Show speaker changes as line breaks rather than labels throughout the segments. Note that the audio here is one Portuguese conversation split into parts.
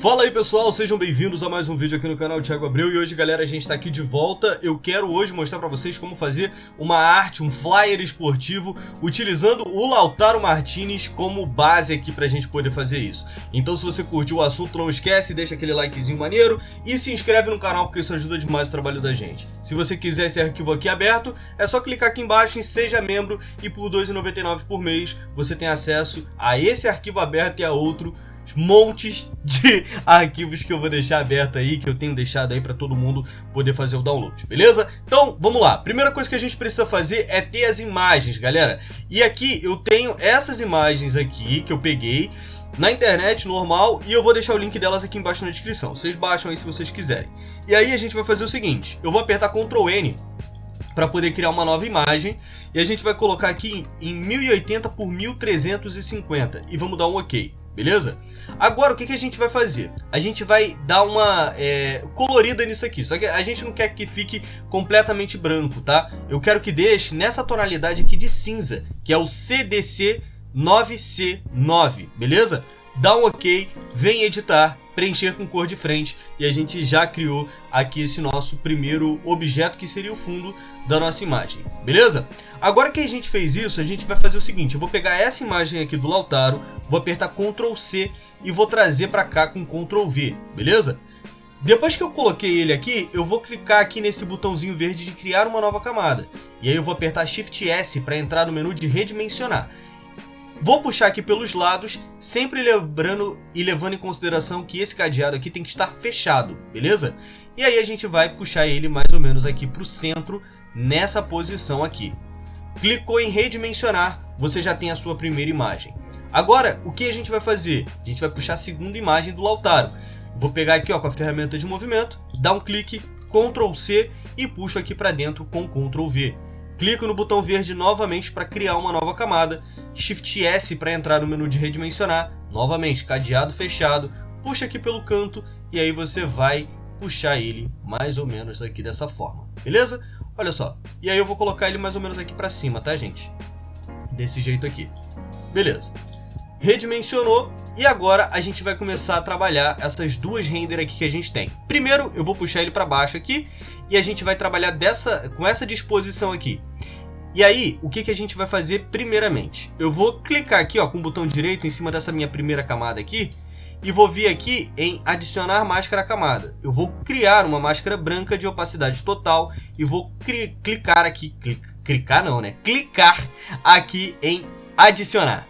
Fala aí pessoal, sejam bem-vindos a mais um vídeo aqui no canal Thiago Abreu. E hoje, galera, a gente está aqui de volta. Eu quero hoje mostrar para vocês como fazer uma arte, um flyer esportivo, utilizando o Lautaro Martinez como base aqui para a gente poder fazer isso. Então, se você curtiu o assunto, não esquece, deixa aquele likezinho maneiro e se inscreve no canal, porque isso ajuda demais o trabalho da gente. Se você quiser esse arquivo aqui aberto, é só clicar aqui embaixo em Seja Membro e por R$ 2,99 por mês você tem acesso a esse arquivo aberto e a outro montes de arquivos que eu vou deixar aberto aí, que eu tenho deixado aí para todo mundo poder fazer o download, beleza? Então, vamos lá. Primeira coisa que a gente precisa fazer é ter as imagens, galera. E aqui eu tenho essas imagens aqui que eu peguei na internet normal e eu vou deixar o link delas aqui embaixo na descrição. Vocês baixam aí se vocês quiserem. E aí a gente vai fazer o seguinte, eu vou apertar Ctrl N para poder criar uma nova imagem e a gente vai colocar aqui em 1080 por 1350 e vamos dar um OK. Beleza? Agora o que a gente vai fazer? A gente vai dar uma colorida nisso aqui, só que a gente não quer que fique completamente branco, tá? Eu quero que deixe nessa tonalidade aqui de cinza, que é o CDC 9C9, beleza? Dá um OK, vem editar, preencher com cor de frente e a gente já criou aqui esse nosso primeiro objeto que seria o fundo da nossa imagem, beleza? Agora que a gente fez isso, a gente vai fazer o seguinte, eu vou pegar essa imagem aqui do Lautaro, vou apertar Ctrl C e vou trazer para cá com Ctrl V, beleza? Depois que eu coloquei ele aqui, eu vou clicar aqui nesse botãozinho verde de criar uma nova camada e aí eu vou apertar Shift S para entrar no menu de redimensionar. Vou puxar aqui pelos lados, sempre lembrando e levando em consideração que esse cadeado aqui tem que estar fechado, beleza? E aí a gente vai puxar ele mais ou menos aqui para o centro, nessa posição aqui. Clicou em redimensionar, você já tem a sua primeira imagem. Agora, o que a gente vai fazer? A gente vai puxar a segunda imagem do Lautaro. Vou pegar aqui ó, com a ferramenta de movimento, dar um clique, Ctrl C e puxo aqui para dentro com Ctrl V. Clico no botão verde novamente para criar uma nova camada, Shift S para entrar no menu de redimensionar, novamente cadeado fechado, puxa aqui pelo canto e aí você vai puxar ele mais ou menos aqui dessa forma, beleza? Olha só, e aí eu vou colocar ele mais ou menos aqui para cima, tá gente? Desse jeito aqui, beleza. Redimensionou e agora a gente vai começar a trabalhar essas duas render aqui que a gente tem. Primeiro eu vou puxar ele para baixo aqui e a gente vai trabalhar com essa disposição aqui. E aí o que a gente vai fazer primeiramente? Eu vou clicar aqui ó, com o botão direito em cima dessa minha primeira camada aqui e vou vir aqui em adicionar máscara à camada. Eu vou criar uma máscara branca de opacidade total e vou clicar aqui, clicar aqui em adicionar.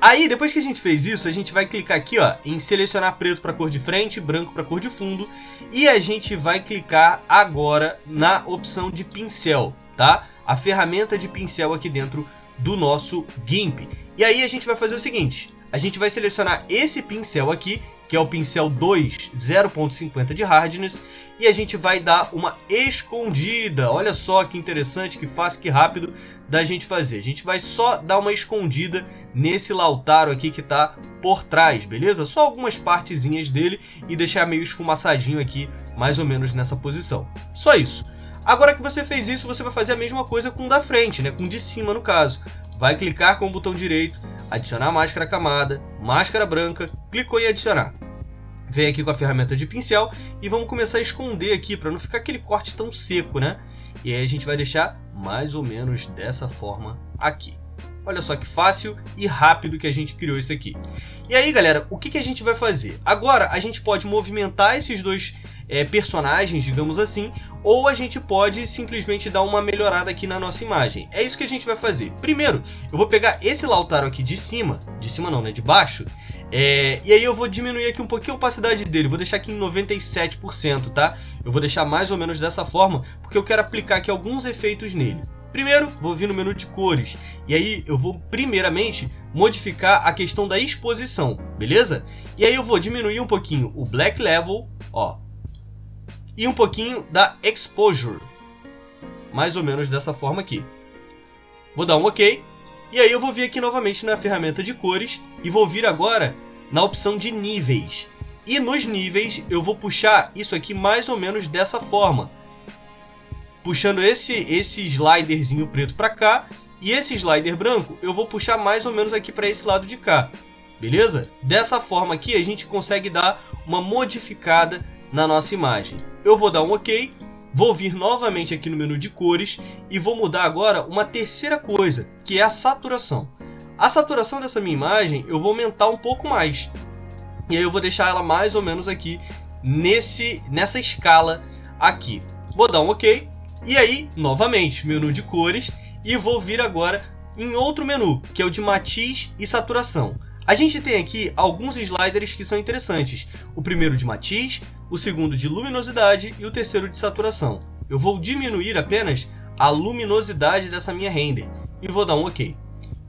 Aí, depois que a gente fez isso, a gente vai clicar aqui ó, em selecionar preto para cor de frente, branco para cor de fundo. E a gente vai clicar agora na opção de pincel, tá? A ferramenta de pincel aqui dentro do nosso GIMP. E aí a gente vai fazer o seguinte, a gente vai selecionar esse pincel aqui, que é o pincel 2, 0.50 de hardness. E a gente vai dar uma escondida, olha só que interessante, que fácil, que rápido da gente fazer. A gente vai só dar uma escondida nesse Lautaro aqui que está por trás, beleza? Só algumas partezinhas dele e deixar meio esfumaçadinho aqui, mais ou menos nessa posição. Só isso. Agora que você fez isso, você vai fazer a mesma coisa com o da frente, né? Com o de cima no caso. Vai clicar com o botão direito, adicionar máscara camada, máscara branca, clicou em adicionar. Vem aqui com a ferramenta de pincel e vamos começar a esconder aqui para não ficar aquele corte tão seco, né? E aí a gente vai deixar mais ou menos dessa forma aqui. Olha só que fácil e rápido que a gente criou isso aqui. E aí, galera, o que a gente vai fazer? Agora a gente pode movimentar esses dois personagens, digamos assim, ou a gente pode simplesmente dar uma melhorada aqui na nossa imagem. É isso que a gente vai fazer. Primeiro, eu vou pegar esse Lautaro aqui de cima não, né? De baixo. E aí eu vou diminuir aqui um pouquinho a opacidade dele, vou deixar aqui em 97%, tá? Eu vou deixar mais ou menos dessa forma, porque eu quero aplicar aqui alguns efeitos nele. Primeiro, vou vir no menu de cores, e aí eu vou primeiramente modificar a questão da exposição, beleza? E aí eu vou diminuir um pouquinho o Black Level, ó, e um pouquinho da Exposure, mais ou menos dessa forma aqui. Vou dar um OK. E aí eu vou vir aqui novamente na ferramenta de cores e vou vir agora na opção de níveis. E nos níveis eu vou puxar isso aqui mais ou menos dessa forma. Puxando esse sliderzinho preto para cá e esse slider branco eu vou puxar mais ou menos aqui para esse lado de cá. beleza? Dessa forma aqui a gente consegue dar uma modificada na nossa imagem. Eu vou dar um OK, vou vir novamente aqui no menu de cores e vou mudar agora uma terceira coisa, que é a saturação. A saturação dessa minha imagem eu vou aumentar um pouco mais. E aí eu vou deixar ela mais ou menos aqui nessa escala aqui. Vou dar um OK. E aí, novamente, menu de cores. E vou vir agora em outro menu, que é o de matiz e saturação. A gente tem aqui alguns sliders que são interessantes. O primeiro de matiz, o segundo de luminosidade e o terceiro de saturação. Eu vou diminuir apenas a luminosidade dessa minha render. E vou dar um OK.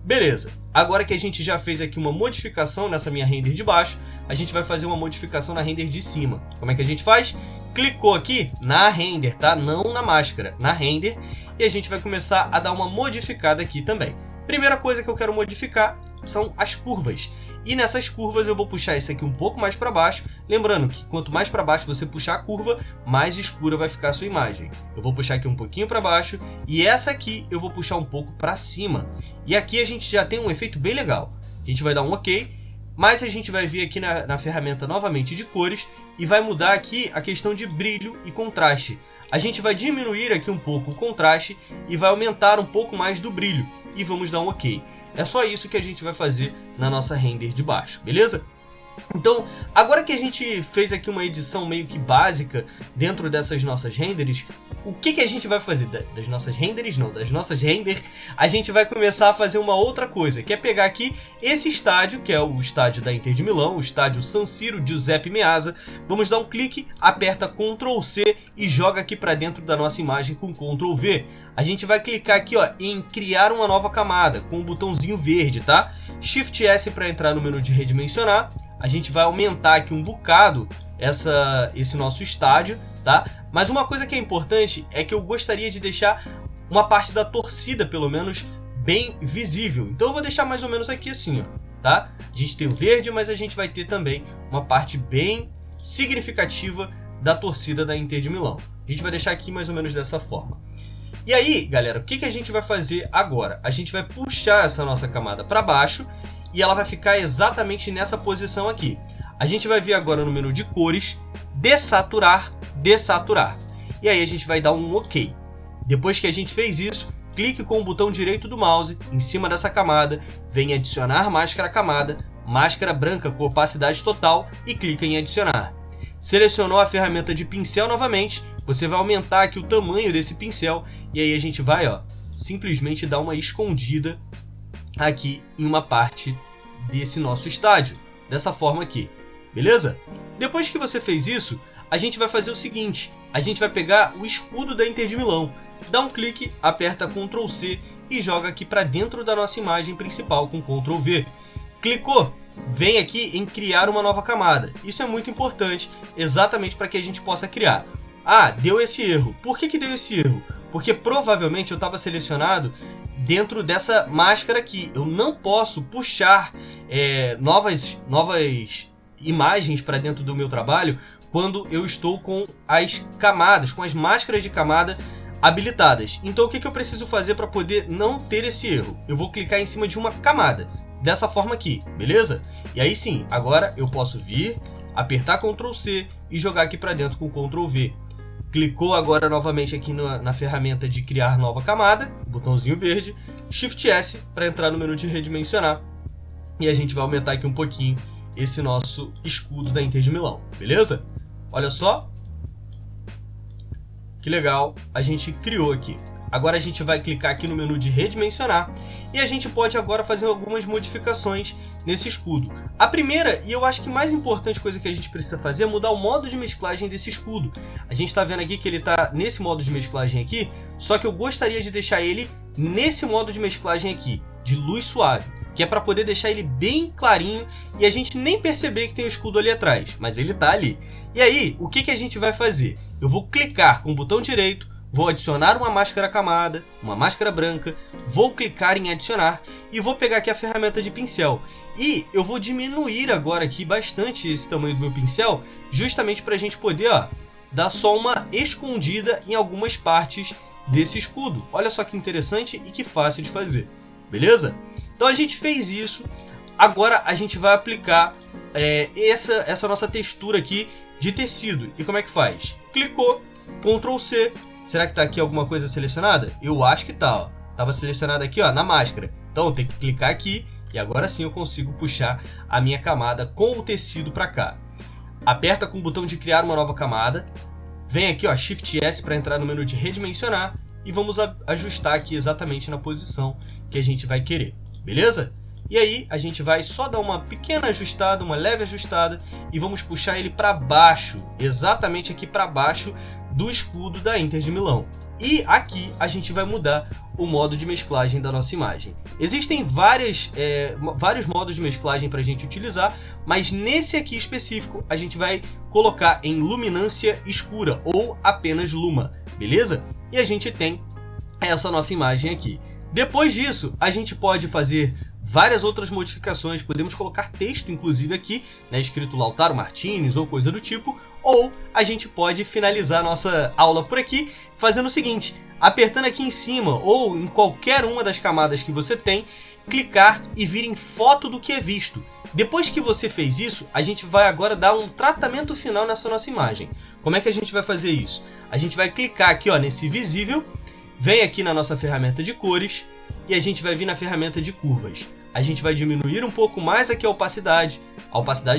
Beleza, agora que a gente já fez aqui uma modificação nessa minha render de baixo, a gente vai fazer uma modificação na render de cima. Como é que a gente faz? Clicou aqui na render, tá? Não na máscara, na render. E a gente vai começar a dar uma modificada aqui também. Primeira coisa que eu quero modificar são as curvas. E nessas curvas eu vou puxar isso aqui um pouco mais para baixo. Lembrando que quanto mais para baixo você puxar a curva, mais escura vai ficar a sua imagem. Eu vou puxar aqui um pouquinho para baixo e essa aqui eu vou puxar um pouco para cima. E aqui a gente já tem um efeito bem legal. A gente vai dar um OK, mas a gente vai vir aqui na ferramenta novamente de cores e vai mudar aqui a questão de brilho e contraste. A gente vai diminuir aqui um pouco o contraste e vai aumentar um pouco mais do brilho. E vamos dar um OK. É só isso que a gente vai fazer na nossa render de baixo, beleza? Então, agora que a gente fez aqui uma edição meio que básica dentro dessas nossas renders, o que a gente vai fazer? Das nossas renders não, das nossas render, a gente vai começar a fazer uma outra coisa, que é pegar aqui esse estádio, que é o estádio da Inter de Milão, o estádio San Siro Giuseppe Meazza. Vamos dar um clique, aperta Ctrl C e joga aqui para dentro da nossa imagem com Ctrl V. A gente vai clicar aqui ó, em criar uma nova camada, com o botãozinho verde, tá? Shift S para entrar no menu de redimensionar. A gente vai aumentar aqui um bocado esse nosso estádio, tá? Mas uma coisa que é importante é que eu gostaria de deixar uma parte da torcida, pelo menos, bem visível. Então eu vou deixar mais ou menos aqui assim, ó, tá? A gente tem o verde, mas a gente vai ter também uma parte bem significativa da torcida da Inter de Milão. A gente vai deixar aqui mais ou menos dessa forma. E aí, galera, o que a gente vai fazer agora? A gente vai puxar essa nossa camada para baixo e ela vai ficar exatamente nessa posição aqui. A gente vai vir agora no menu de cores, dessaturar, dessaturar. E aí a gente vai dar um OK. Depois que a gente fez isso, clique com o botão direito do mouse em cima dessa camada, vem adicionar máscara camada, máscara branca com opacidade total e clica em adicionar. Selecionou a ferramenta de pincel novamente, você vai aumentar aqui o tamanho desse pincel e aí a gente vai ó, simplesmente dar uma escondida aqui em uma parte desse nosso estádio, dessa forma aqui, beleza? Depois que você fez isso, a gente vai fazer o seguinte, a gente vai pegar o escudo da Inter de Milão, dá um clique, aperta Ctrl C e joga aqui para dentro da nossa imagem principal com Ctrl V. Clicou, vem aqui em criar uma nova camada. Isso é muito importante, exatamente para que a gente possa criar. Ah, deu esse erro. Por que deu esse erro? Porque provavelmente eu estava selecionado dentro dessa máscara aqui. Eu não posso puxar novas imagens para dentro do meu trabalho quando eu estou com as camadas, com as máscaras de camada habilitadas. Então o que eu preciso fazer para poder não ter esse erro? Eu vou clicar em cima de uma camada, dessa forma aqui, beleza? E aí sim, agora eu posso vir, apertar Ctrl C e jogar aqui para dentro com Ctrl V. Clicou agora novamente aqui na ferramenta de criar nova camada, botãozinho verde, Shift S para entrar no menu de redimensionar. E a gente vai aumentar aqui um pouquinho esse nosso escudo da Inter de Milão, beleza? Olha só, que legal, a gente criou aqui. Agora a gente vai clicar aqui no menu de redimensionar e a gente pode agora fazer algumas modificações nesse escudo. A primeira, e eu acho que mais importante coisa que a gente precisa fazer é mudar o modo de mesclagem desse escudo. A gente está vendo aqui que ele está nesse modo de mesclagem aqui, só que eu gostaria de deixar ele nesse modo de mesclagem aqui, de luz suave, que é para poder deixar ele bem clarinho e a gente nem perceber que tem o escudo ali atrás, mas ele está ali. E aí, o que a gente vai fazer? Eu vou clicar com o botão direito, vou adicionar uma máscara camada, uma máscara branca, vou clicar em adicionar e vou pegar aqui a ferramenta de pincel. E eu vou diminuir agora aqui bastante esse tamanho do meu pincel, justamente para a gente poder dar só uma escondida em algumas partes desse escudo. Olha só que interessante e que fácil de fazer, beleza? Então a gente fez isso. agora a gente vai aplicar essa nossa textura aqui de tecido. E como é que faz? Clicou, Ctrl C. Será que tá aqui alguma coisa selecionada? Eu acho que tá, ó. Tava selecionado aqui, ó, na máscara. Então eu tenho que clicar aqui e agora sim eu consigo puxar a minha camada com o tecido para cá. Aperta com o botão de criar uma nova camada. Vem aqui, ó, Shift S para entrar no menu de redimensionar e vamos ajustar aqui exatamente na posição que a gente vai querer, beleza? E aí a gente vai só dar uma pequena ajustada, uma leve ajustada e vamos puxar ele para baixo, exatamente aqui para baixo do escudo da Inter de Milão. E aqui a gente vai mudar o modo de mesclagem da nossa imagem. Existem vários modos de mesclagem para a gente utilizar, mas nesse aqui específico a gente vai colocar em luminância escura ou apenas luma, beleza? E a gente tem essa nossa imagem aqui. Depois disso, a gente pode fazer várias outras modificações, podemos colocar texto inclusive aqui, né, escrito Lautaro Martinez ou coisa do tipo, ou a gente pode finalizar a nossa aula por aqui fazendo o seguinte, apertando aqui em cima ou em qualquer uma das camadas que você tem, clicar e vir em foto do que é visto. Depois que você fez isso, a gente vai agora dar um tratamento final nessa nossa imagem. Como é que a gente vai fazer isso? A gente vai clicar aqui, ó, nesse visível, vem aqui na nossa ferramenta de cores e a gente vai vir na ferramenta de curvas. A gente vai diminuir um pouco mais aqui a opacidade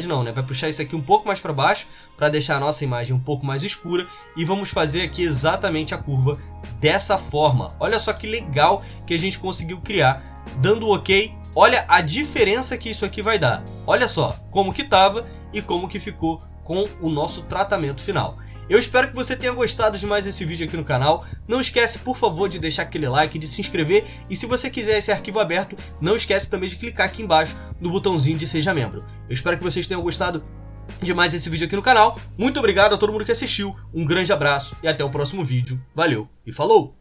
não, né? Vai puxar isso aqui um pouco mais para baixo para deixar a nossa imagem um pouco mais escura e vamos fazer aqui exatamente a curva dessa forma. Olha só que legal que a gente conseguiu criar, dando OK. Olha a diferença que isso aqui vai dar. Olha só como que estava e como que ficou com o nosso tratamento final. Eu espero que você tenha gostado de mais esse vídeo aqui no canal. Não esquece, por favor, de deixar aquele like, de se inscrever. E se você quiser esse arquivo aberto, não esquece também de clicar aqui embaixo no botãozinho de Seja Membro. Eu espero que vocês tenham gostado de mais esse vídeo aqui no canal. Muito obrigado a todo mundo que assistiu. Um grande abraço e até o próximo vídeo. Valeu e falou!